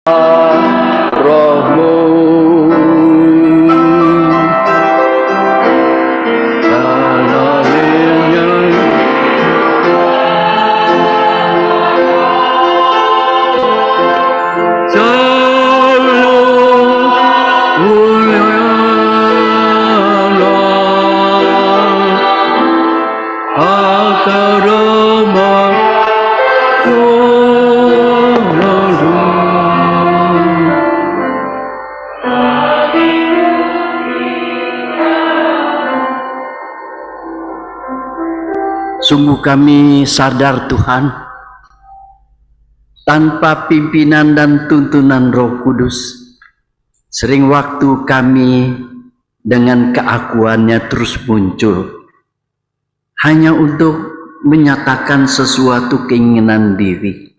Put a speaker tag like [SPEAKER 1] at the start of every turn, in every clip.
[SPEAKER 1] rohmu mengalirnya selalu mulia akarama Sungguh kami sadar Tuhan, tanpa pimpinan dan tuntunan Roh Kudus, sering waktu kami dengan keakuannya terus muncul, hanya untuk menyatakan sesuatu keinginan diri,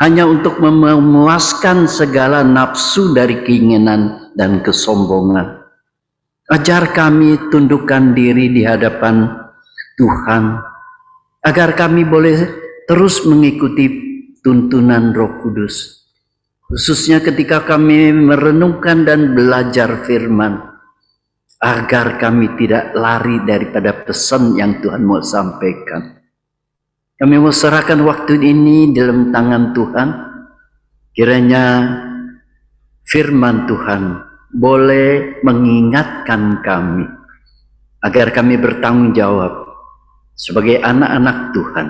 [SPEAKER 1] hanya untuk memuaskan segala nafsu dari keinginan dan kesombongan. Ajar kami tundukkan diri di hadapan Tuhan, agar kami boleh terus mengikuti tuntunan Roh Kudus, khususnya ketika kami merenungkan dan belajar firman, agar kami tidak lari daripada pesan yang Tuhan mau sampaikan. Kami mau serahkan waktu ini dalam tangan Tuhan. Kiranya firman Tuhan boleh mengingatkan kami, agar kami bertanggung jawab sebagai anak-anak Tuhan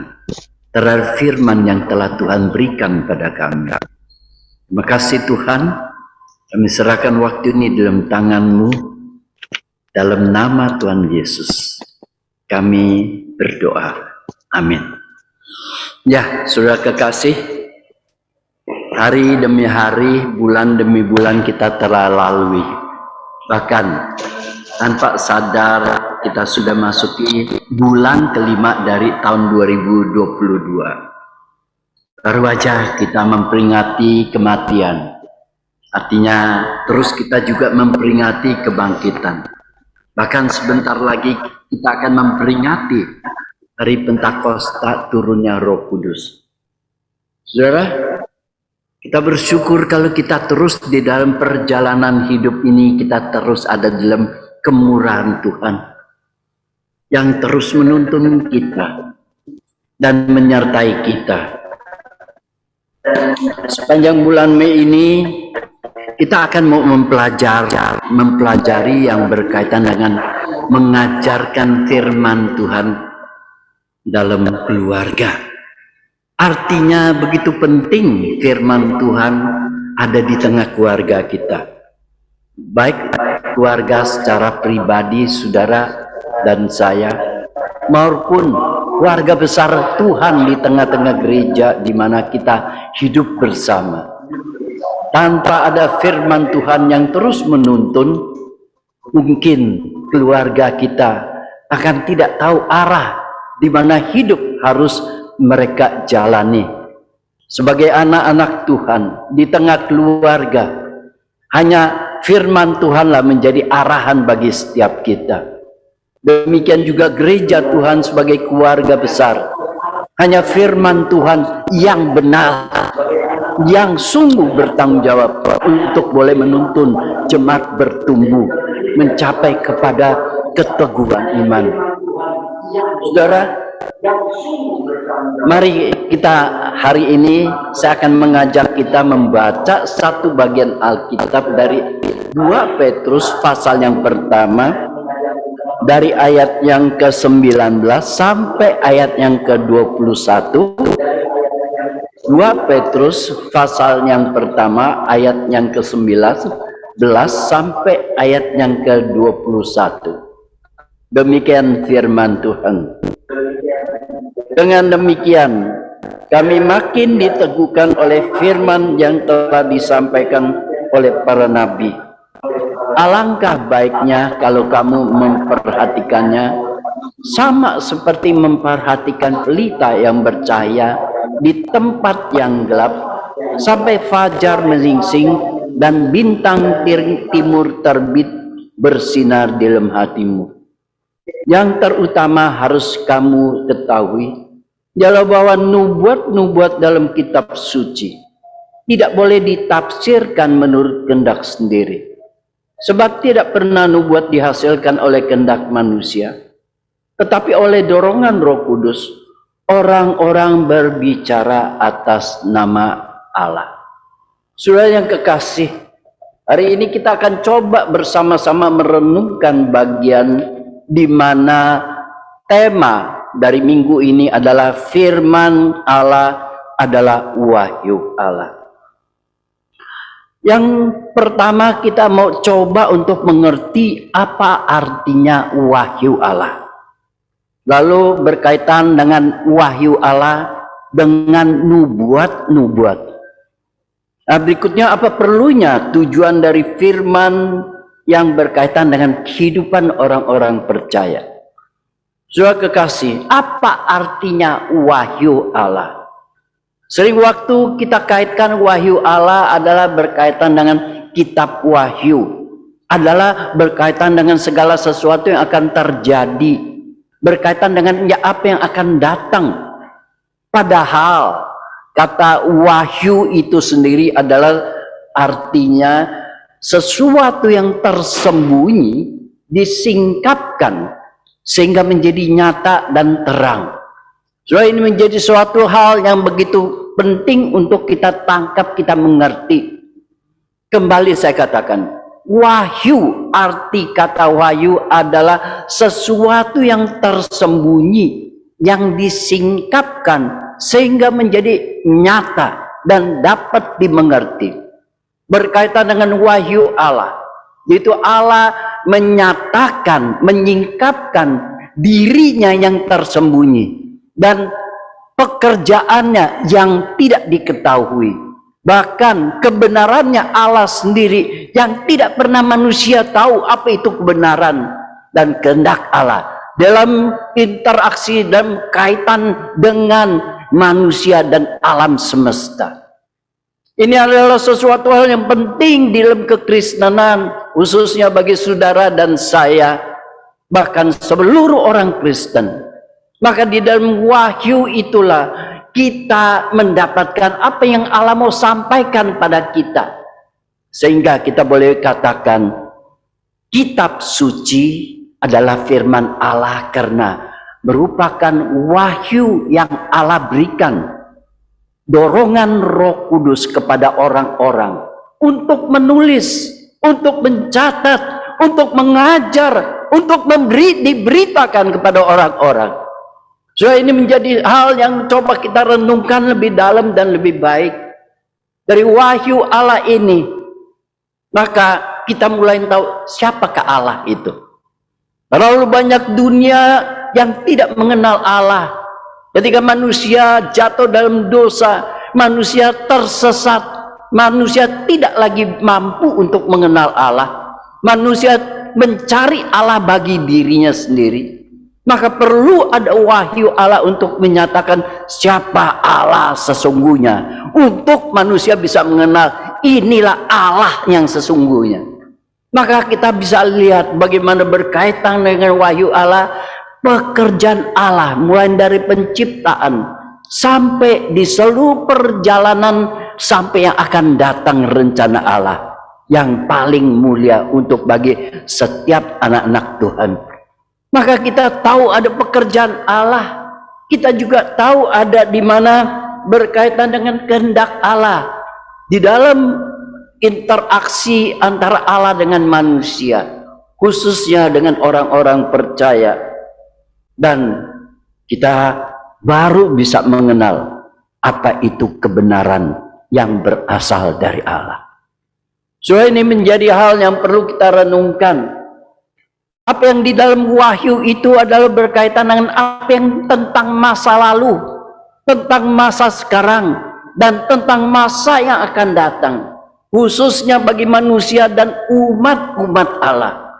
[SPEAKER 1] terhadap firman yang telah Tuhan berikan pada kami. Terima kasih Tuhan, kami serahkan waktu ini dalam tangan-Mu, dalam nama Tuhan Yesus kami berdoa, amin. Ya, saudara kekasih, hari demi hari, bulan demi bulan kita telah lalui, bahkan tanpa sadar kita sudah masuki bulan kelima dari tahun 2022. Baru aja kita memperingati kematian. Artinya terus kita juga memperingati kebangkitan. Bahkan sebentar lagi kita akan memperingati hari Pentakosta turunnya Roh Kudus. Saudara, kita bersyukur kalau kita terus di dalam perjalanan hidup ini, kita terus ada dalam kemurahan Tuhan yang terus menuntun kita dan menyertai kita. Sepanjang bulan Mei ini kita akan mau mempelajari yang berkaitan dengan mengajarkan firman Tuhan dalam keluarga. Artinya begitu penting firman Tuhan ada di tengah keluarga kita, baik keluarga secara pribadi, saudara dan saya, maupun keluarga besar Tuhan di tengah-tengah gereja di mana kita hidup bersama. Tanpa ada firman Tuhan yang terus menuntun, mungkin keluarga kita akan tidak tahu arah di mana hidup harus mereka jalani. Sebagai anak-anak Tuhan di tengah keluarga, hanya firman Tuhanlah menjadi arahan bagi setiap kita. Demikian juga gereja Tuhan sebagai keluarga besar, hanya firman Tuhan yang benar, yang sungguh bertanggung jawab untuk boleh menuntun jemaat bertumbuh mencapai kepada keteguhan iman. Saudara, mari kita hari ini saya akan mengajak kita membaca satu bagian Alkitab dari 2 Petrus pasal yang pertama, dari ayat yang ke-19 sampai ayat yang ke-21. 2 Petrus pasal yang pertama ayat yang ke-19 sampai ayat yang ke-21. Demikian firman Tuhan. Dengan demikian kami makin diteguhkan oleh firman yang telah disampaikan oleh para nabi. Alangkah baiknya kalau kamu memperhatikannya sama seperti memperhatikan pelita yang bercahaya di tempat yang gelap sampai fajar menyingsing dan bintang timur terbit bersinar di dalam hatimu. Yang terutama harus kamu ketahui ialah bahwa nubuat-nubuat dalam kitab suci tidak boleh ditafsirkan menurut kehendak sendiri. Sebab tidak pernah nubuat dihasilkan oleh kehendak manusia, tetapi oleh dorongan Roh Kudus, orang-orang berbicara atas nama Allah. Saudara yang kekasih, hari ini kita akan coba bersama-sama merenungkan bagian di mana tema dari minggu ini adalah firman Allah adalah wahyu Allah. Yang pertama kita mau coba untuk mengerti apa artinya wahyu Allah. Lalu berkaitan dengan wahyu Allah dengan nubuat-nubuat. Nah, berikutnya apa perlunya tujuan dari firman yang berkaitan dengan kehidupan orang-orang percaya. Saudara kekasih, apa artinya wahyu Allah? Sering waktu kita kaitkan wahyu Allah adalah berkaitan dengan kitab wahyu. Adalah berkaitan dengan segala sesuatu yang akan terjadi. Berkaitan dengan apa yang akan datang. Padahal kata wahyu itu sendiri adalah artinya sesuatu yang tersembunyi disingkapkan sehingga menjadi nyata dan terang. So ini menjadi suatu hal yang begitu penting untuk kita tangkap, kita mengerti. Kembali saya katakan, wahyu, arti kata wahyu adalah sesuatu yang tersembunyi, yang disingkapkan sehingga menjadi nyata dan dapat dimengerti. Berkaitan dengan wahyu Allah, yaitu Allah menyatakan, menyingkapkan dirinya yang tersembunyi dan pekerjaannya yang tidak diketahui, bahkan kebenarannya Allah sendiri yang tidak pernah manusia tahu apa itu kebenaran dan kehendak Allah dalam interaksi dan kaitan dengan manusia dan alam semesta. Ini adalah sesuatu hal yang penting di dalam kekristenan, khususnya bagi saudara dan saya, bahkan seluruh orang Kristen. Maka di dalam wahyu itulah kita mendapatkan apa yang Allah mau sampaikan pada kita. Sehingga kita boleh katakan kitab suci adalah firman Allah karena merupakan wahyu yang Allah berikan. Dorongan Roh Kudus kepada orang-orang untuk menulis, untuk mencatat, untuk mengajar, untuk diberitakan kepada orang-orang. So ini menjadi hal yang coba kita renungkan lebih dalam dan lebih baik. Dari wahyu Allah ini, maka kita mulai tahu siapakah Allah itu. Terlalu banyak dunia yang tidak mengenal Allah. Ketika manusia jatuh dalam dosa, manusia tersesat, manusia tidak lagi mampu untuk mengenal Allah. Manusia mencari Allah bagi dirinya sendiri. Maka perlu ada wahyu Allah untuk menyatakan siapa Allah sesungguhnya. Untuk manusia bisa mengenal inilah Allah yang sesungguhnya. Maka kita bisa lihat bagaimana berkaitan dengan wahyu Allah, pekerjaan Allah mulai dari penciptaan sampai di seluruh perjalanan sampai yang akan datang rencana Allah yang paling mulia untuk bagi setiap anak-anak Tuhan. Maka kita tahu ada pekerjaan Allah. Kita juga tahu ada di mana berkaitan dengan kehendak Allah. Di dalam interaksi antara Allah dengan manusia. Khususnya dengan orang-orang percaya. Dan kita baru bisa mengenal apa itu kebenaran yang berasal dari Allah. So ini menjadi hal yang perlu kita renungkan. Apa yang di dalam wahyu itu adalah berkaitan dengan apa yang tentang masa lalu, tentang masa sekarang, dan tentang masa yang akan datang. Khususnya bagi manusia dan umat-umat Allah.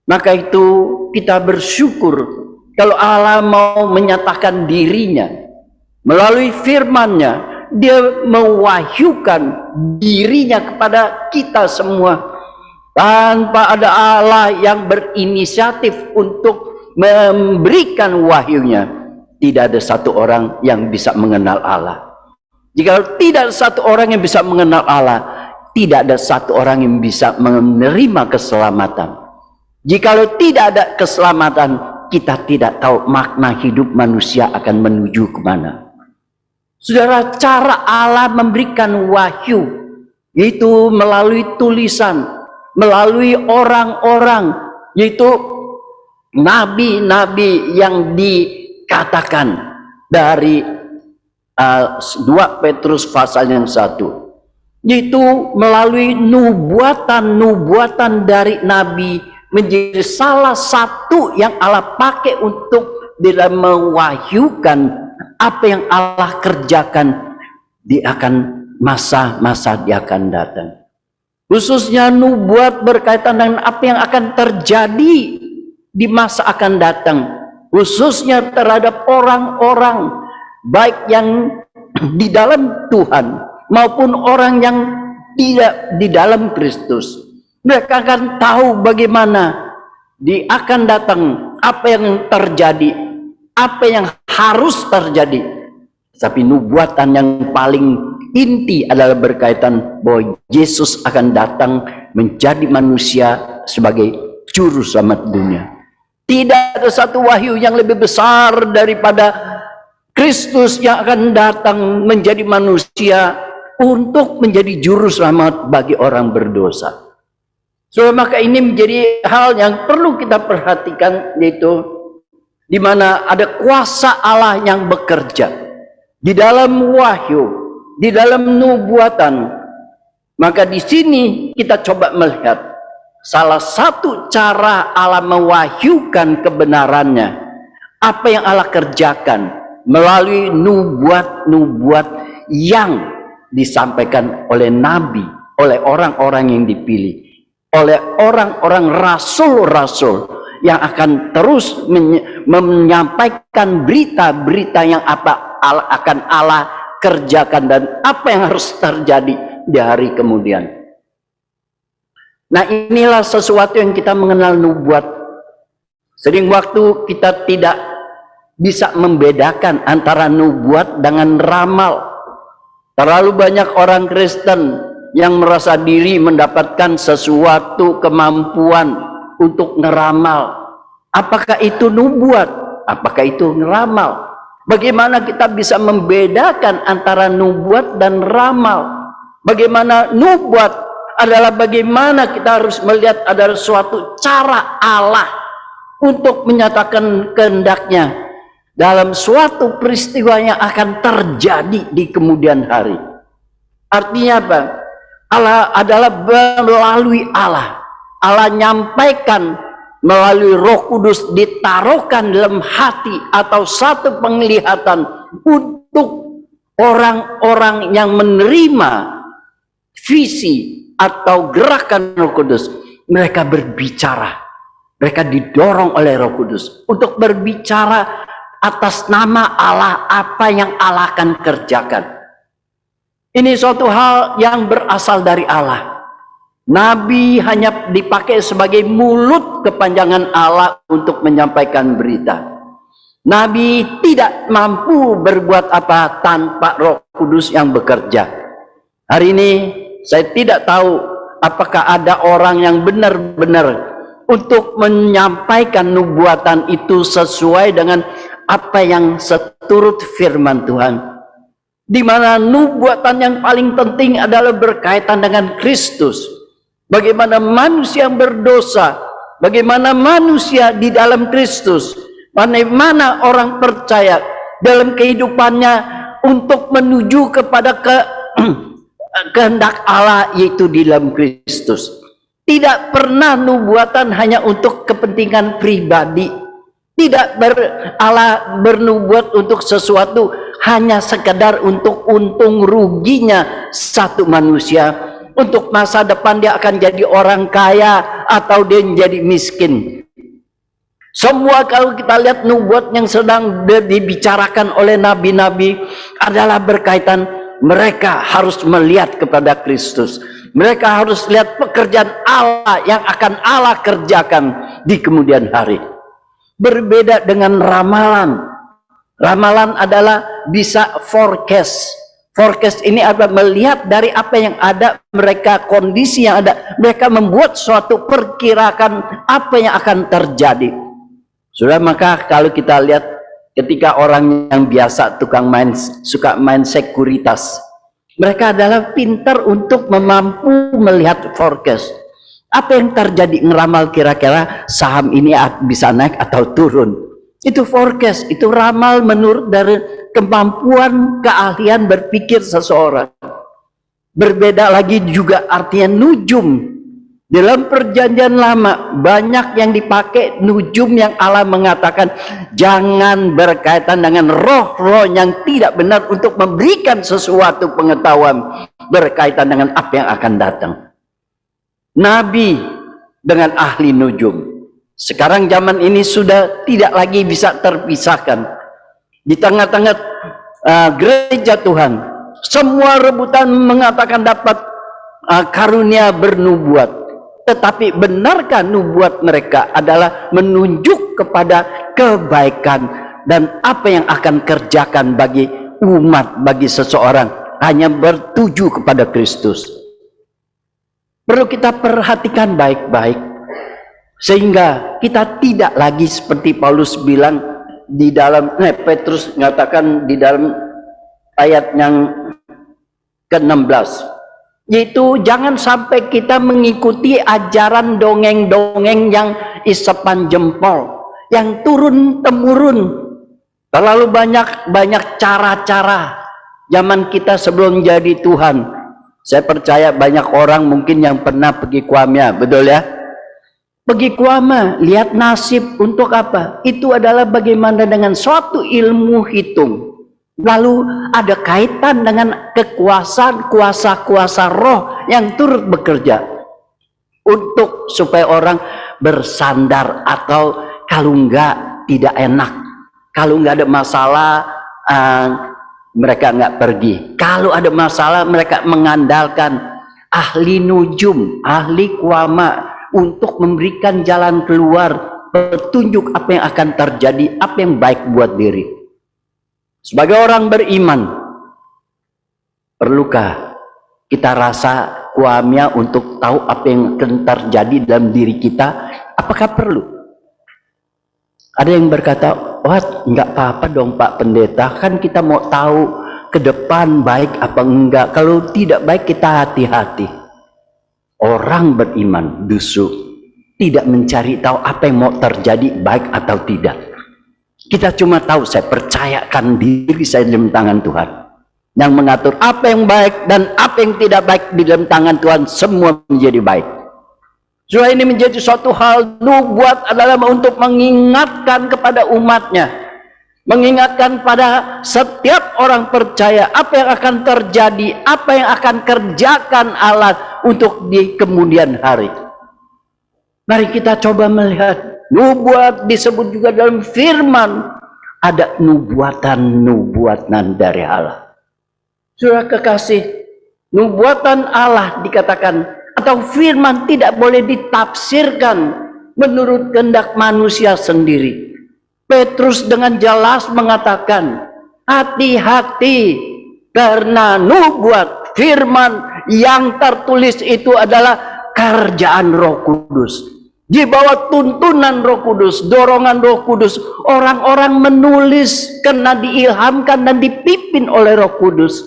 [SPEAKER 1] Maka itu kita bersyukur kalau Allah mau menyatakan dirinya. Melalui firman-Nya, Dia mewahyukan dirinya kepada kita semua. Tanpa ada Allah yang berinisiatif untuk memberikan wahyunya, tidak ada satu orang yang bisa mengenal Allah. Jika tidak ada satu orang yang bisa mengenal Allah, tidak ada satu orang yang bisa menerima keselamatan. Jikalau tidak ada keselamatan, kita tidak tahu makna hidup manusia akan menuju kemana. Saudara, cara Allah memberikan wahyu, yaitu melalui tulisan, melalui orang-orang, yaitu nabi-nabi yang dikatakan dari 2 Petrus pasal yang 1, yaitu melalui nubuatan dari nabi, menjadi salah satu yang Allah pakai untuk dalam mewahyukan apa yang Allah kerjakan di akan masa-masa dia akan datang. Khususnya nubuat berkaitan dengan apa yang akan terjadi di masa akan datang, khususnya terhadap orang-orang baik yang di dalam Tuhan maupun orang yang tidak di dalam Kristus. Mereka akan tahu bagaimana akan datang, apa yang terjadi, apa yang harus terjadi. Tapi nubuatan yang paling inti adalah berkaitan bahwa Yesus akan datang menjadi manusia sebagai juru selamat dunia. Tidak ada satu wahyu yang lebih besar daripada Kristus yang akan datang menjadi manusia untuk menjadi juru selamat bagi orang berdosa. So, maka ini menjadi hal yang perlu kita perhatikan, yaitu di mana ada kuasa Allah yang bekerja di dalam wahyu, di dalam nubuatan. Maka di sini kita coba melihat salah satu cara Allah mewahyukan kebenarannya, apa yang Allah kerjakan melalui nubuat-nubuat yang disampaikan oleh nabi, oleh orang-orang yang dipilih, oleh orang-orang rasul-rasul yang akan terus menyampaikan berita-berita yang akan Allah kerjakan dan apa yang harus terjadi di hari kemudian. Nah, inilah sesuatu yang kita mengenal nubuat. Sering waktu kita tidak bisa membedakan antara nubuat dengan ramal. Terlalu banyak orang Kristen yang merasa diri mendapatkan sesuatu kemampuan untuk ngeramal. Apakah itu nubuat? Apakah itu ngeramal? Bagaimana kita bisa membedakan antara nubuat dan ramal? Bagaimana nubuat adalah bagaimana kita harus melihat ada suatu cara Allah untuk menyatakan kehendaknya dalam suatu peristiwa yang akan terjadi di kemudian hari. Artinya apa? Allah adalah melalui Allah. Allah nyampaikan melalui Roh Kudus, ditaruhkan dalam hati atau satu penglihatan untuk orang-orang yang menerima visi atau gerakan Roh Kudus. Mereka berbicara, mereka didorong oleh Roh Kudus untuk berbicara atas nama Allah, apa yang Allah akan kerjakan. Ini suatu hal yang berasal dari Allah. Nabi hanya dipakai sebagai mulut kepanjangan Allah untuk menyampaikan berita. Nabi tidak mampu berbuat apa tanpa Roh Kudus yang bekerja. Hari ini saya tidak tahu apakah ada orang yang benar-benar untuk menyampaikan nubuatan itu sesuai dengan apa yang seturut firman Tuhan. Di mana nubuatan yang paling penting adalah berkaitan dengan Kristus. Bagaimana manusia yang berdosa, bagaimana manusia di dalam Kristus, bagaimana orang percaya dalam kehidupannya untuk menuju kepada kehendak Allah, yaitu di dalam Kristus. Tidak pernah nubuatan hanya untuk kepentingan pribadi. Tidak Allah bernubuat untuk sesuatu hanya sekedar untuk untung ruginya satu manusia, untuk masa depan dia akan jadi orang kaya atau dia menjadi miskin. Semua kalau kita lihat nubuat yang sedang dibicarakan oleh nabi-nabi adalah berkaitan mereka harus melihat kepada Kristus. Mereka harus lihat pekerjaan Allah yang akan Allah kerjakan di kemudian hari. Berbeda dengan ramalan. Ramalan adalah bisa forecast, Forecast ini adalah melihat dari apa yang ada, mereka kondisi yang ada, mereka membuat suatu perkirakan apa yang akan terjadi. Sudah, maka kalau kita lihat ketika orang yang biasa suka main sekuritas, mereka adalah pintar untuk mampu melihat forecast. Apa yang terjadi, ngeramal kira-kira saham ini bisa naik atau turun. Itu forecast, itu ramal menurut dari kemampuan, keahlian berpikir seseorang. Berbeda lagi juga artinya nujum. Dalam perjanjian lama banyak yang dipakai nujum yang Allah mengatakan jangan berkaitan dengan roh-roh yang tidak benar untuk memberikan sesuatu pengetahuan berkaitan dengan apa yang akan datang. Nabi dengan ahli nujum. Sekarang zaman ini sudah tidak lagi bisa terpisahkan. Di tengah-tengah gereja Tuhan, semua rebutan mengatakan dapat karunia bernubuat. Tetapi benarkah nubuat mereka adalah menunjuk kepada kebaikan dan apa yang akan kerjakan bagi umat, bagi seseorang, hanya bertuju kepada Kristus? Perlu kita perhatikan baik-baik, sehingga kita tidak lagi seperti Paulus bilang di dalam, Petrus mengatakan di dalam ayat yang ke-16, yaitu jangan sampai kita mengikuti ajaran dongeng-dongeng yang isapan jempol, yang turun-temurun. Terlalu banyak cara-cara zaman kita sebelum jadi Tuhan. Saya percaya banyak orang mungkin yang pernah pergi Kuamya, betul ya? Pergi Kuamya, lihat nasib untuk apa? Itu adalah bagaimana dengan suatu ilmu hitung. Lalu ada kaitan dengan kekuasaan kuasa-kuasa roh yang turut bekerja untuk supaya orang bersandar, atau kalau enggak tidak enak, kalau enggak ada masalah mereka enggak pergi, kalau ada masalah mereka mengandalkan ahli nujum, ahli kuama untuk memberikan jalan keluar, petunjuk apa yang akan terjadi, apa yang baik buat diri. Sebagai orang beriman, perlukah kita rasa kuamya untuk tahu apa yang akan terjadi dalam diri kita? Apakah perlu? Ada yang berkata, wah enggak apa-apa dong Pak Pendeta, kan kita mau tahu ke depan baik apa enggak. Kalau tidak baik kita hati-hati. Orang beriman justru tidak mencari tahu apa yang mau terjadi baik atau tidak. Kita cuma tahu, saya percayakan diri saya dalam tangan Tuhan yang mengatur apa yang baik dan apa yang tidak baik. Di dalam tangan Tuhan semua menjadi baik. So, ini menjadi suatu hal, nubuat adalah untuk mengingatkan kepada umatnya, mengingatkan pada setiap orang percaya apa yang akan terjadi, apa yang akan kerjakan Allah untuk di kemudian hari. Mari kita coba melihat. Nubuat disebut juga dalam firman, ada nubuatan dari Allah. Saudara kekasih, nubuatan Allah dikatakan atau firman tidak boleh ditafsirkan menurut kehendak manusia sendiri. Petrus dengan jelas mengatakan, hati-hati, karena nubuat firman yang tertulis itu adalah kerjaan Roh Kudus. Di bawah tuntunan Roh Kudus, dorongan Roh Kudus, orang-orang menulis karena diilhamkan dan dipimpin oleh Roh Kudus.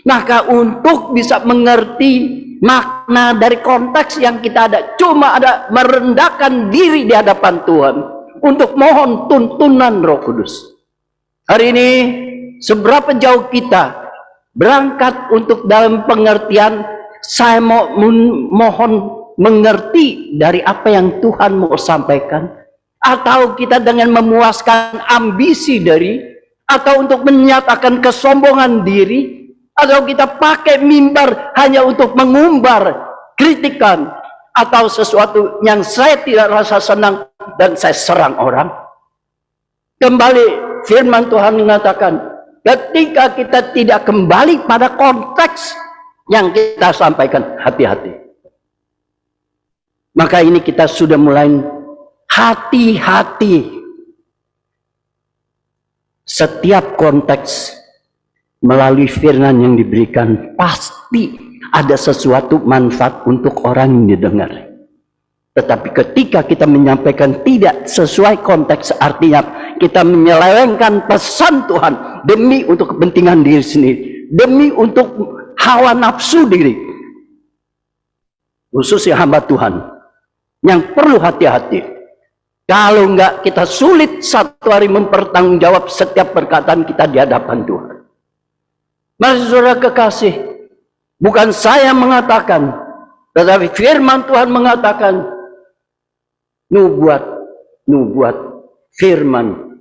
[SPEAKER 1] Maka untuk bisa mengerti makna dari konteks yang kita ada, cuma ada merendahkan diri di hadapan Tuhan untuk mohon tuntunan Roh Kudus. Hari ini seberapa jauh kita berangkat untuk dalam pengertian saya mohon mengerti dari apa yang Tuhan mau sampaikan, atau kita dengan memuaskan ambisi dari, atau untuk menyatakan kesombongan diri, atau kita pakai mimbar hanya untuk mengumbar kritikan atau sesuatu yang saya tidak rasa senang dan saya serang orang. Kembali firman Tuhan mengatakan, ketika kita tidak kembali pada konteks yang kita sampaikan, hati-hati. Maka ini kita sudah mulai hati-hati. Setiap konteks
[SPEAKER 2] melalui firman yang diberikan pasti ada sesuatu manfaat untuk orang yang didengar. Tetapi ketika kita menyampaikan tidak sesuai konteks, artinya kita menyelewengkan pesan Tuhan demi untuk kepentingan diri sendiri, demi untuk hawa nafsu diri, khususnya hamba Tuhan yang perlu hati-hati. Kalau enggak, kita sulit satu hari mempertanggungjawab setiap perkataan kita di hadapan Tuhan. Mari saudara kekasih, bukan saya mengatakan, tetapi firman Tuhan mengatakan, nubuat firman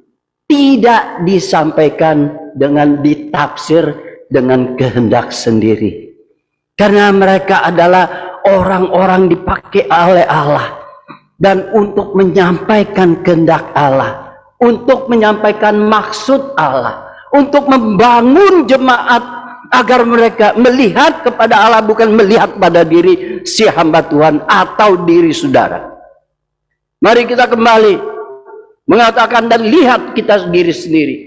[SPEAKER 2] tidak disampaikan dengan ditafsir dengan kehendak sendiri. Karena mereka adalah orang-orang dipakai oleh Allah. Dan untuk menyampaikan kehendak Allah, untuk menyampaikan maksud Allah, untuk membangun jemaat agar mereka melihat kepada Allah, bukan melihat pada diri si hamba Tuhan atau diri saudara. Mari kita kembali mengatakan dan lihat kita diri sendiri.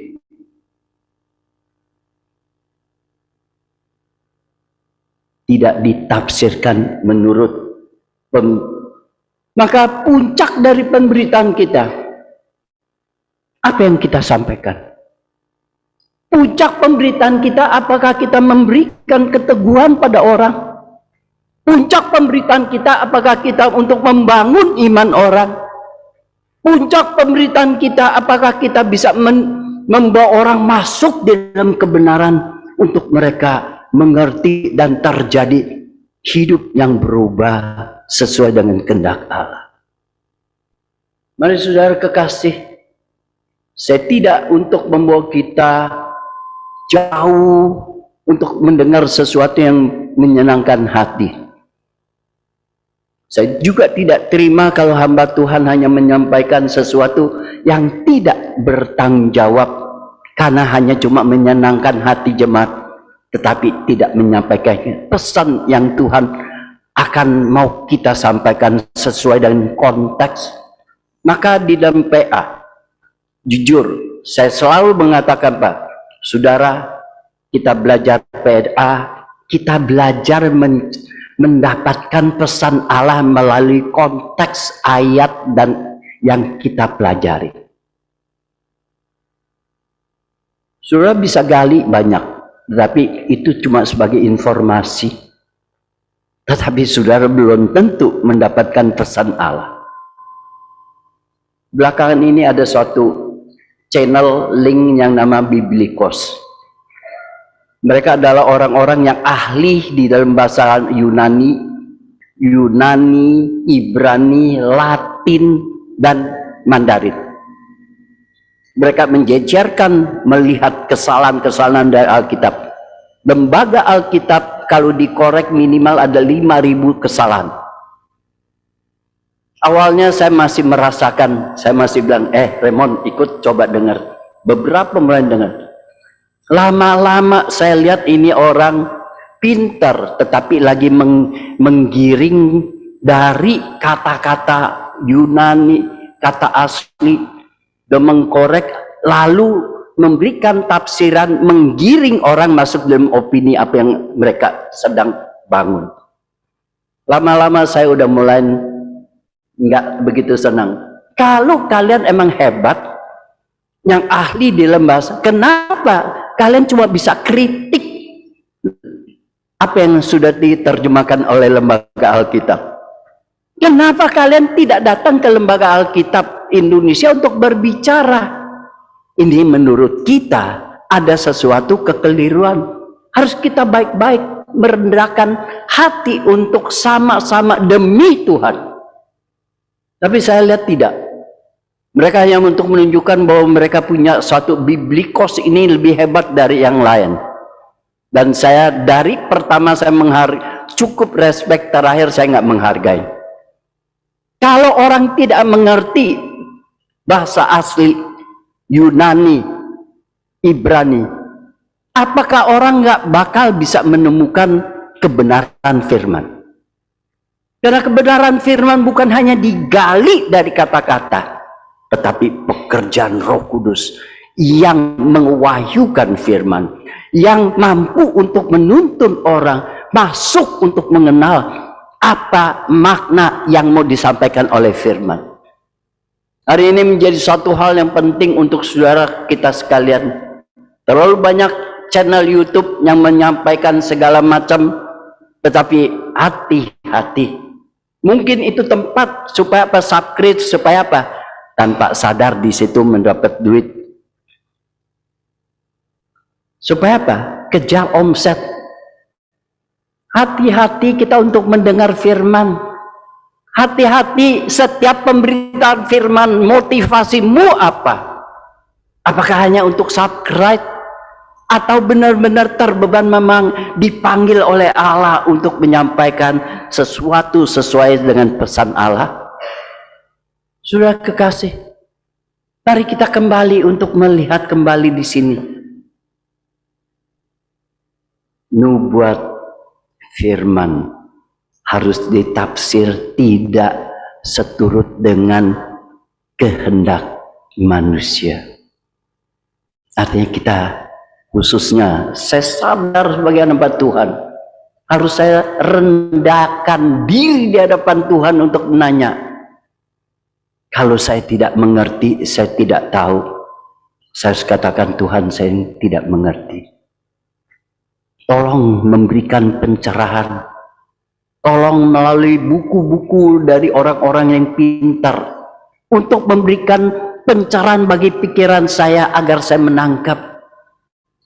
[SPEAKER 2] Tidak ditafsirkan menurut maka puncak dari pemberitaan kita, apa yang kita sampaikan? Puncak pemberitaan kita, apakah kita memberikan keteguhan pada orang? Puncak pemberitaan kita, apakah kita untuk membangun iman orang? Puncak pemberitaan kita, apakah kita bisa membawa orang masuk dalam kebenaran untuk mereka mengerti dan terjadi hidup yang berubah sesuai dengan kehendak Allah. Mari saudara kekasih, saya tidak untuk membawa kita jauh untuk mendengar sesuatu yang menyenangkan hati. Saya juga tidak terima kalau hamba Tuhan hanya menyampaikan sesuatu yang tidak bertanggung jawab karena hanya cuma menyenangkan hati jemaat, tetapi tidak menyampaikan pesan yang Tuhan akan mau kita sampaikan sesuai dengan konteks. Maka di dalam PA, jujur, saya selalu mengatakan, Pak, saudara, kita belajar PA, kita belajar mendapatkan pesan Allah melalui konteks ayat dan yang kita pelajari. Saudara bisa gali banyak, tetapi itu cuma sebagai informasi. Tetapi saudara belum tentu mendapatkan pesan Allah. Belakangan ini ada suatu channel link yang nama Biblikos. Mereka adalah orang-orang yang ahli di dalam bahasa Yunani, Ibrani, Latin, dan Mandarin. Mereka menjejerkan melihat kesalahan-kesalahan dari Alkitab. Lembaga Alkitab kalau dikorek minimal ada 5.000 kesalahan. Awalnya saya masih merasakan, saya masih bilang, Raymond ikut coba dengar. Beberapa mulai dengar. Lama-lama saya lihat ini orang pintar, tetapi lagi menggiring dari kata-kata Yunani, kata asli, dan mengkorek, lalu memberikan tafsiran, menggiring orang masuk dalam opini apa yang mereka sedang bangun. Lama-lama saya udah mulai nggak begitu senang. Kalau kalian emang hebat, yang ahli di dalam bahasa, kenapa kalian cuma bisa kritik apa yang sudah diterjemahkan oleh lembaga Alkitab? Kenapa kalian tidak datang ke lembaga Alkitab Indonesia untuk berbicara? Ini menurut kita ada sesuatu kekeliruan. Harus kita baik-baik merendahkan hati untuk sama-sama demi Tuhan. Tapi saya lihat tidak. Mereka hanya untuk menunjukkan bahwa mereka punya suatu Biblikos ini lebih hebat dari yang lain. Dan saya dari pertama saya menghargai, cukup respect, terakhir saya nggak menghargai. Kalau orang tidak mengerti bahasa asli Yunani, Ibrani, apakah orang nggak bakal bisa menemukan kebenaran firman? Karena kebenaran firman bukan hanya digali dari kata-kata, tetapi pekerjaan Roh Kudus yang mewahyukan firman, yang mampu untuk menuntun orang masuk untuk mengenal apa makna yang mau disampaikan oleh firman. Hari ini menjadi suatu hal yang penting untuk saudara kita sekalian. Terlalu banyak channel YouTube yang menyampaikan segala macam, tetapi hati-hati. Mungkin itu tempat supaya apa? Subscribe, supaya apa? Tanpa sadar di situ mendapat duit. Supaya apa? Kejar omset. Hati-hati kita untuk mendengar firman. Hati-hati setiap pemberitaan firman. Motivasimu apa? Apakah hanya untuk subscribe? Atau benar-benar terbeban memang dipanggil oleh Allah untuk menyampaikan sesuatu sesuai dengan pesan Allah? Sudah kekasih, mari kita kembali untuk melihat kembali di sini. Nubuat firman harus ditafsir tidak seturut dengan kehendak manusia. Artinya kita, khususnya saya sadar sebagai anak Tuhan, harus saya rendahkan diri di hadapan Tuhan untuk menanya. Kalau saya tidak mengerti, saya tidak tahu, saya harus katakan, Tuhan, saya tidak mengerti. Tolong memberikan pencerahan. Tolong melalui buku-buku dari orang-orang yang pintar untuk memberikan pencerahan bagi pikiran saya agar saya menangkap.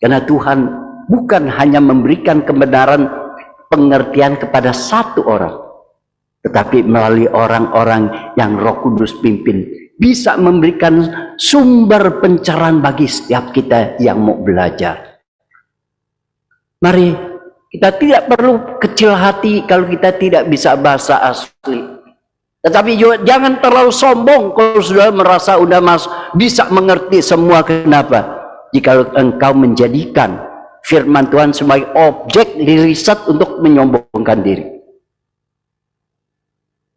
[SPEAKER 2] Karena Tuhan bukan hanya memberikan kebenaran pengertian kepada satu orang, tetapi melalui orang-orang yang Roh Kudus pimpin, bisa memberikan sumber pencerahan bagi setiap kita yang mau belajar. Mari, kita tidak perlu kecil hati kalau kita tidak bisa bahasa asli. Tetapi juga jangan terlalu sombong kalau sudah merasa sudah bisa mengerti semua. Kenapa? Jika engkau menjadikan firman Tuhan sebagai objek riset untuk menyombongkan diri.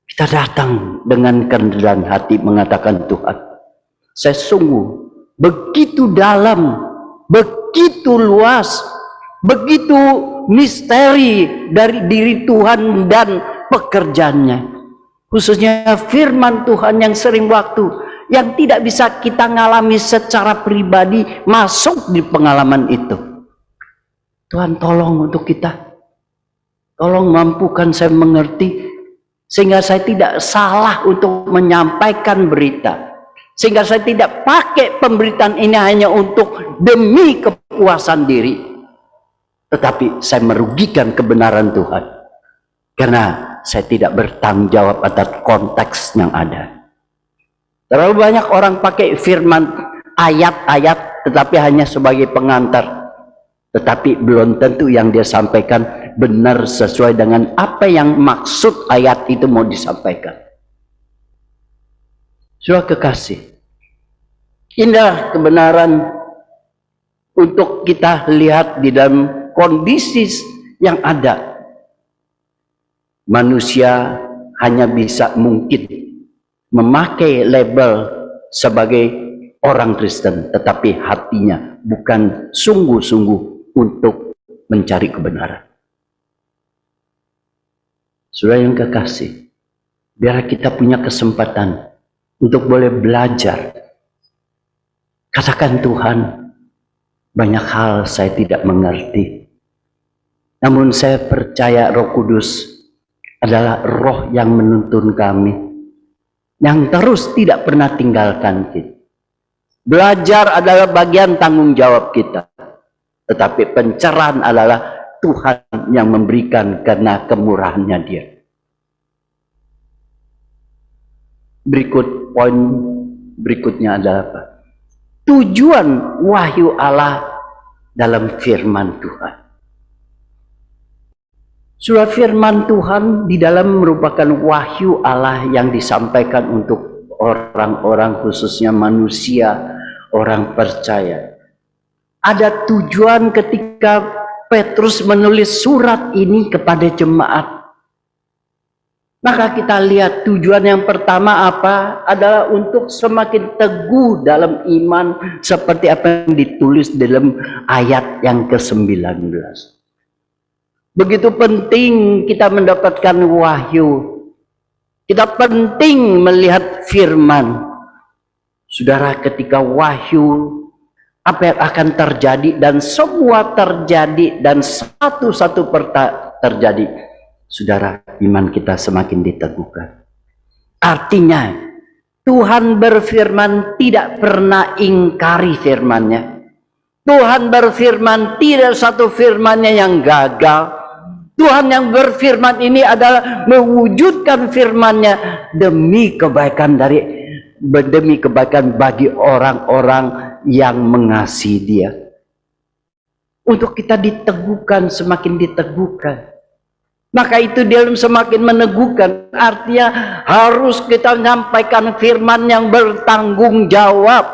[SPEAKER 2] Kita datang dengan kerendahan hati mengatakan, Tuhan, saya sungguh begitu dalam, begitu luas, begitu misteri dari diri Tuhan dan pekerjaannya. Khususnya firman Tuhan yang sering waktu, yang tidak bisa kita ngalami secara pribadi, masuk di pengalaman itu. Tuhan, tolong untuk kita. Tolong mampukan saya mengerti, sehingga saya tidak salah untuk menyampaikan berita. Sehingga saya tidak pakai pemberitaan ini hanya untuk demi kepuasan diri, tetapi saya merugikan kebenaran Tuhan. Karena saya tidak bertanggung jawab atas konteks yang ada. Terlalu banyak orang pakai firman ayat-ayat tetapi hanya sebagai pengantar. Tetapi belum tentu yang dia sampaikan benar sesuai dengan apa yang maksud ayat itu mau disampaikan. Saudara kekasih, indah kebenaran untuk kita lihat di dalam kondisi yang ada. Manusia hanya bisa mungkin memakai label sebagai orang Kristen, tetapi hatinya bukan sungguh-sungguh untuk mencari kebenaran. Saudara yang kekasih, biar kita punya kesempatan untuk boleh belajar. Katakan, Tuhan, banyak hal saya tidak mengerti. Namun saya percaya Roh Kudus adalah roh yang menuntun kami, yang terus tidak pernah tinggalkan kita. Belajar adalah bagian tanggung jawab kita, tetapi pencerahan adalah Tuhan yang memberikan karena kemurahannya Dia. Poin berikutnya adalah apa? Tujuan wahyu Allah dalam firman Tuhan. Surat firman Tuhan di dalam merupakan wahyu Allah yang disampaikan untuk orang-orang, khususnya manusia, orang percaya. Ada tujuan ketika Petrus menulis surat ini kepada jemaat. Maka kita lihat tujuan yang pertama apa? Adalah untuk semakin teguh dalam iman seperti apa yang ditulis dalam ayat yang ke-19. Begitu penting kita mendapatkan wahyu. Kita penting melihat firman. Saudara, ketika wahyu apa yang akan terjadi dan semua terjadi dan satu-satu terjadi. Saudara, iman kita semakin diteguhkan. Artinya, Tuhan berfirman tidak pernah ingkari firman-Nya. Tuhan berfirman tidak satu firman-Nya yang gagal. Tuhan yang berfirman ini adalah mewujudkan firman-Nya demi kebaikan bagi orang-orang yang mengasihi Dia. Untuk kita diteguhkan, semakin diteguhkan. Maka itu dalam semakin meneguhkan, artinya harus kita menyampaikan firman yang bertanggung jawab.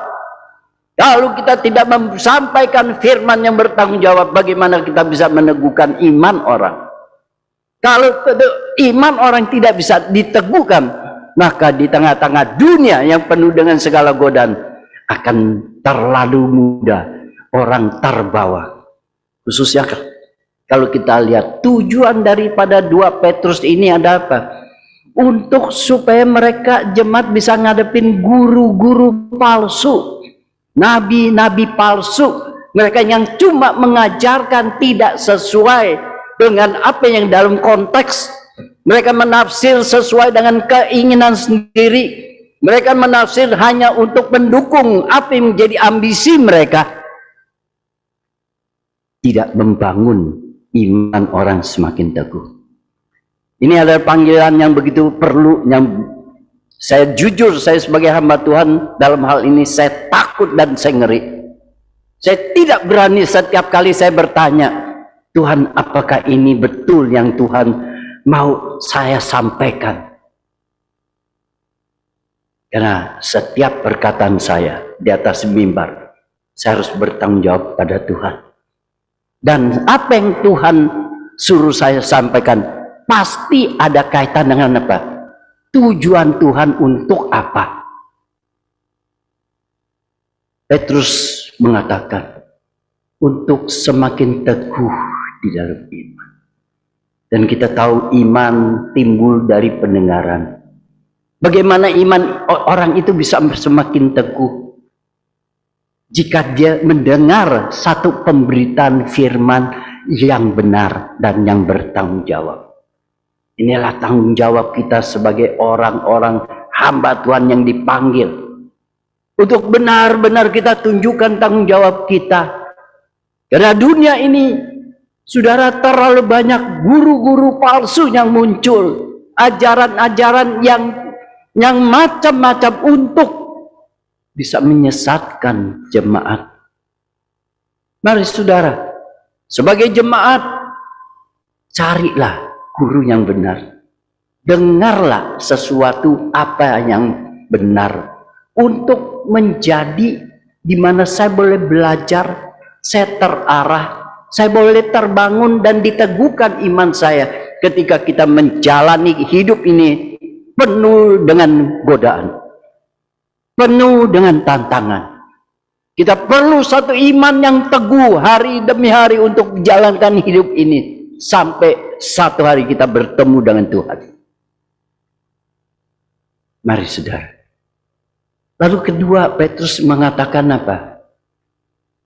[SPEAKER 2] Kalau kita tidak menyampaikan firman yang bertanggung jawab, bagaimana kita bisa meneguhkan iman orang? Kalau iman orang tidak bisa diteguhkan, maka di tengah-tengah dunia yang penuh dengan segala godaan, akan terlalu mudah orang terbawa. Khususnya kalau kita lihat tujuan daripada 2 Petrus ini ada apa? Untuk supaya mereka jemaat bisa ngadepin guru-guru palsu, nabi-nabi palsu, mereka yang cuma mengajarkan tidak sesuai dengan apa yang dalam konteks. Mereka menafsir sesuai dengan keinginan sendiri. Mereka menafsir hanya untuk mendukung apa yang menjadi ambisi mereka. Tidak membangun iman orang semakin teguh. Ini adalah panggilan yang begitu perlu, yang saya jujur, saya sebagai hamba Tuhan dalam hal ini saya takut dan saya ngeri. Saya tidak berani setiap kali saya bertanya, Tuhan, apakah ini betul yang Tuhan mau saya sampaikan? Karena setiap perkataan saya di atas mimbar, saya harus bertanggung jawab pada Tuhan. Dan apa yang Tuhan suruh saya sampaikan pasti ada kaitan dengan apa? Tujuan Tuhan untuk apa? Petrus mengatakan untuk semakin teguh di dalam iman. Dan kita tahu iman timbul dari pendengaran. Bagaimana iman orang itu bisa semakin teguh? Jika dia mendengar satu pemberitaan firman yang benar dan yang bertanggung jawab. Inilah tanggung jawab kita sebagai orang-orang hamba Tuhan yang dipanggil. Untuk benar-benar kita tunjukkan tanggung jawab kita. Karena dunia ini, saudara, terlalu banyak guru-guru palsu yang muncul. Ajaran-ajaran yang macam-macam untuk bisa menyesatkan jemaat. Mari saudara, sebagai jemaat, carilah guru yang benar. Dengarlah sesuatu apa yang benar. Untuk menjadi di mana saya boleh belajar, saya terarah, saya boleh terbangun dan diteguhkan iman saya ketika kita menjalani hidup ini penuh dengan godaan, penuh dengan tantangan. Kita perlu satu iman yang teguh hari demi hari untuk menjalankan hidup ini sampai satu hari kita bertemu dengan Tuhan. Mari saudara. Lalu kedua, Petrus mengatakan apa?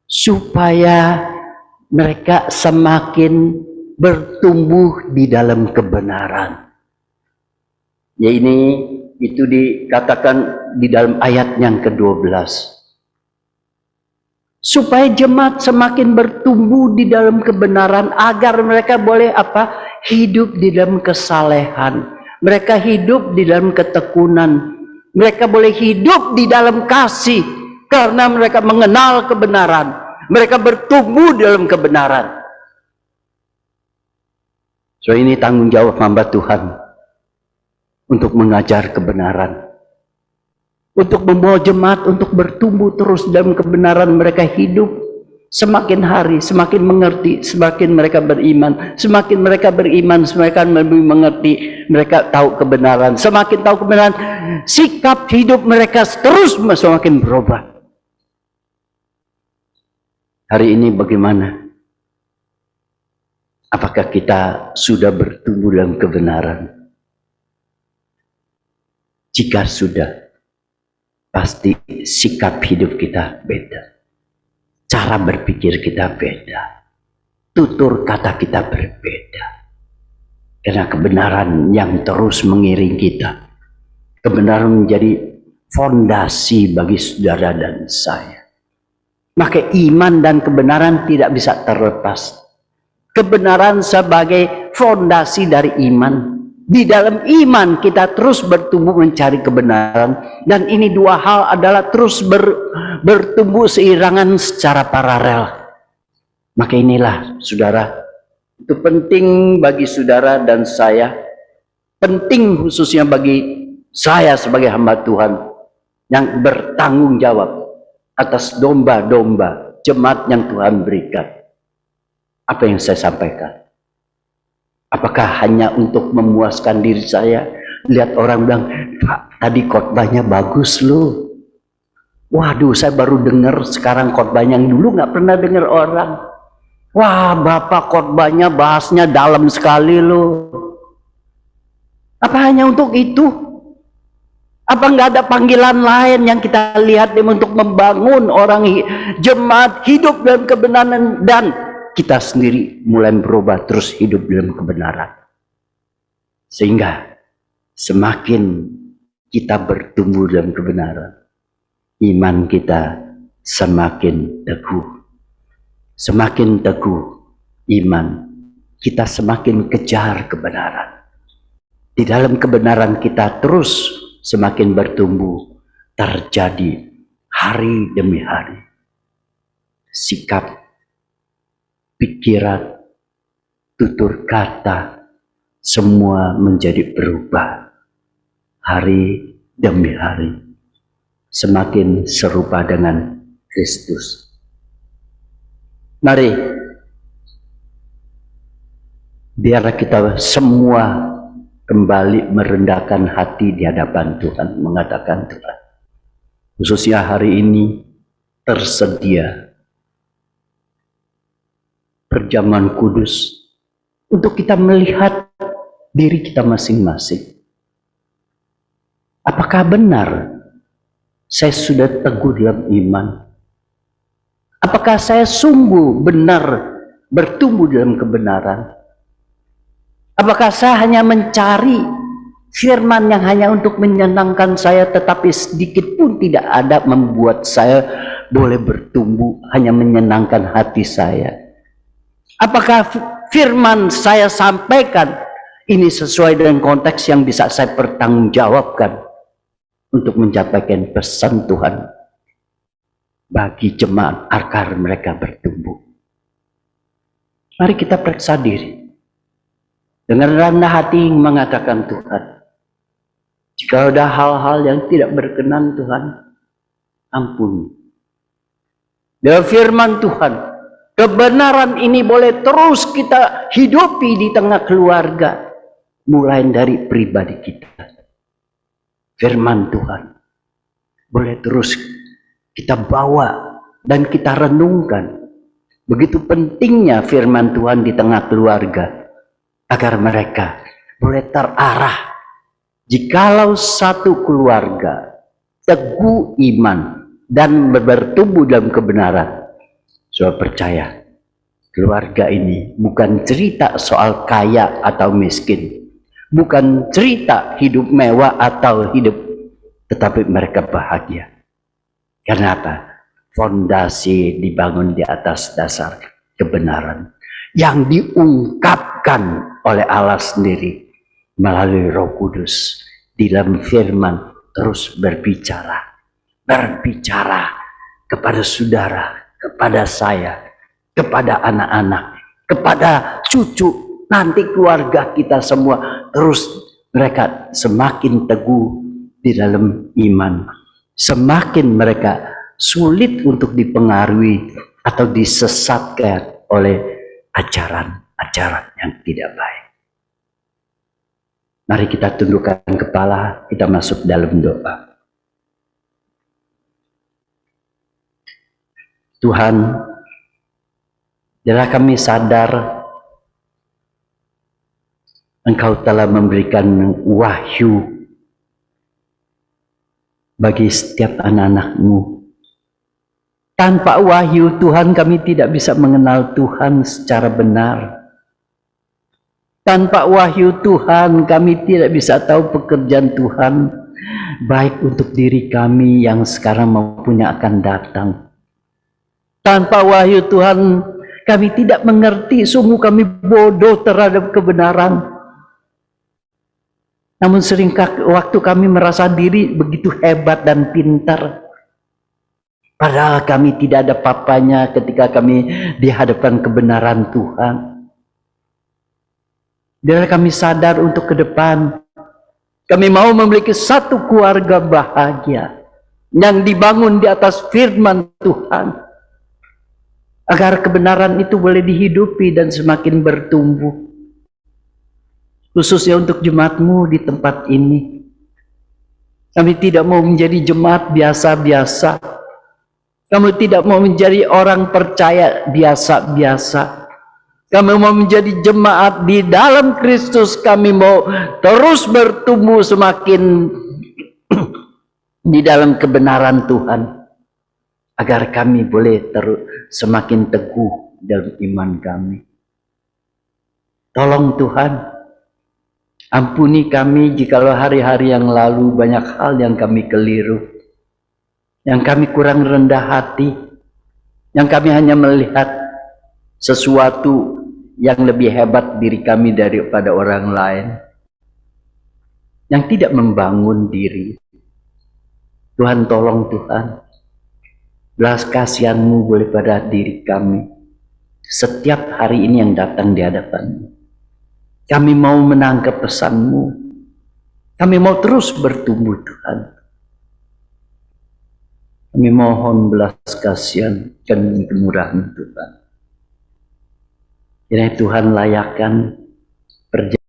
[SPEAKER 2] Supaya mereka semakin bertumbuh di dalam kebenaran. Ya, ini itu dikatakan di dalam ayat yang ke-12. Supaya jemaat semakin bertumbuh di dalam kebenaran agar mereka boleh apa? Hidup di dalam kesalehan. Mereka hidup di dalam ketekunan. Mereka boleh hidup di dalam kasih karena mereka mengenal kebenaran. Mereka bertumbuh dalam kebenaran. So, ini tanggung jawab hamba Tuhan untuk mengajar kebenaran. Untuk membawa jemaat untuk bertumbuh terus dalam kebenaran. Mereka hidup Semakin hari, semakin mengerti, semakin mereka beriman, semakin mereka beriman, semakin lebih mengerti, mereka tahu kebenaran, semakin tahu kebenaran, sikap hidup mereka terus semakin berubah. Hari ini bagaimana? Apakah kita sudah bertumbuh dalam kebenaran? Jika sudah, pasti sikap hidup kita beda. Cara berpikir kita beda. Tutur kata kita berbeda. Karena kebenaran yang terus mengiring kita. Kebenaran menjadi fondasi bagi saudara dan saya. Maka iman dan kebenaran tidak bisa terlepas. Kebenaran sebagai fondasi dari iman. Di dalam iman kita terus bertumbuh mencari kebenaran. Dan ini dua hal adalah terus bertumbuh seirangan secara paralel. Maka inilah saudara, itu penting bagi saudara dan saya. Penting khususnya bagi saya sebagai hamba Tuhan. Yang bertanggung jawab atas domba-domba jemaat yang Tuhan berikan. Apa yang saya sampaikan? Apakah hanya untuk memuaskan diri saya? Lihat orang bilang, Pak, tadi khotbahnya bagus loh. Waduh, saya baru dengar sekarang khotbahnya, yang dulu nggak pernah dengar orang. Wah, Bapak khotbahnya bahasnya dalam sekali loh. Apa hanya untuk itu? Apa nggak ada panggilan lain yang kita lihat untuk membangun orang jemaat hidup dalam kebenaran dan kita sendiri mulai berubah terus hidup dalam kebenaran. Sehingga semakin kita bertumbuh dalam kebenaran, iman kita semakin teguh. Semakin teguh iman, kita semakin kejar kebenaran. Di dalam kebenaran kita terus semakin bertumbuh, terjadi hari demi hari. Sikap, pikiran, tutur kata, semua menjadi berubah hari demi hari, semakin serupa dengan Kristus. Mari, biarlah kita semua kembali merendahkan hati di hadapan Tuhan, mengatakan Tuhan, khususnya hari ini tersedia perjamuan kudus untuk kita melihat diri kita masing-masing. Apakah benar saya sudah teguh dalam iman? Apakah saya sungguh benar bertumbuh dalam kebenaran? Apakah saya hanya mencari firman yang hanya untuk menyenangkan saya, tetapi sedikit pun tidak ada membuat saya boleh bertumbuh, hanya menyenangkan hati saya? Apakah firman saya sampaikan ini sesuai dengan konteks yang bisa saya pertanggungjawabkan untuk menyampaikan pesan Tuhan bagi jemaat agar mereka bertumbuh? Mari kita periksa diri. Dengan rendah hati mengatakan Tuhan, jika ada hal-hal yang tidak berkenan Tuhan, ampuni. Dengan firman Tuhan, kebenaran ini boleh terus kita hidupi di tengah keluarga, mulai dari pribadi kita. Firman Tuhan boleh terus kita bawa dan kita renungkan. Begitu pentingnya firman Tuhan di tengah keluarga, agar mereka boleh terarah. Jikalau satu keluarga teguh iman dan bertumbuh dalam kebenaran, saya percaya keluarga ini bukan cerita soal kaya atau miskin, bukan cerita hidup mewah atau hidup, tetapi mereka bahagia. Karena apa? Fondasi dibangun di atas dasar kebenaran yang diungkapkan oleh Allah sendiri melalui Roh Kudus di dalam firman, terus berbicara kepada saudara, kepada saya, kepada anak-anak, kepada cucu, nanti keluarga kita semua, terus mereka semakin teguh di dalam iman, semakin mereka sulit untuk dipengaruhi atau disesatkan oleh ajaran-ajaran yang tidak baik. Mari kita tundukkan kepala, kita masuk dalam doa. Tuhan, biarlah kami sadar Engkau telah memberikan wahyu bagi setiap anak-anak-Mu. Tanpa wahyu Tuhan, kami tidak bisa mengenal Tuhan secara benar. Tanpa wahyu Tuhan, kami tidak bisa tahu pekerjaan Tuhan, baik untuk diri kami yang sekarang maupun yang akan datang. Tanpa wahyu Tuhan, kami tidak mengerti, sungguh kami bodoh terhadap kebenaran. Namun sering waktu kami merasa diri begitu hebat dan pintar. Padahal kami tidak ada papanya ketika kami dihadapkan kebenaran Tuhan. Biarlah kami sadar untuk ke depan. Kami mau memiliki satu keluarga bahagia yang dibangun di atas firman Tuhan. Agar kebenaran itu boleh dihidupi dan semakin bertumbuh. Khususnya untuk jemaat-Mu di tempat ini. Kami tidak mau menjadi jemaat biasa-biasa. Kami tidak mau menjadi orang percaya biasa-biasa. Kami mau menjadi jemaat di dalam Kristus. Kami mau terus bertumbuh semakin di dalam kebenaran Tuhan. Agar kami boleh semakin teguh dalam iman kami. Tolong Tuhan, ampuni kami jikalau hari-hari yang lalu banyak hal yang kami keliru. Yang kami kurang rendah hati. Yang kami hanya melihat sesuatu yang lebih hebat diri kami daripada orang lain. Yang tidak membangun diri. Tuhan tolong Tuhan. Belas kasihan-Mu boleh pada diri kami. Setiap hari ini yang datang di hadapan-Mu. Kami mau menangkap pesan-Mu. Kami mau terus bertumbuh Tuhan. Kami mohon belas kasihan dan kemurahan Tuhan. Kiranya Tuhan layakkan perjalanan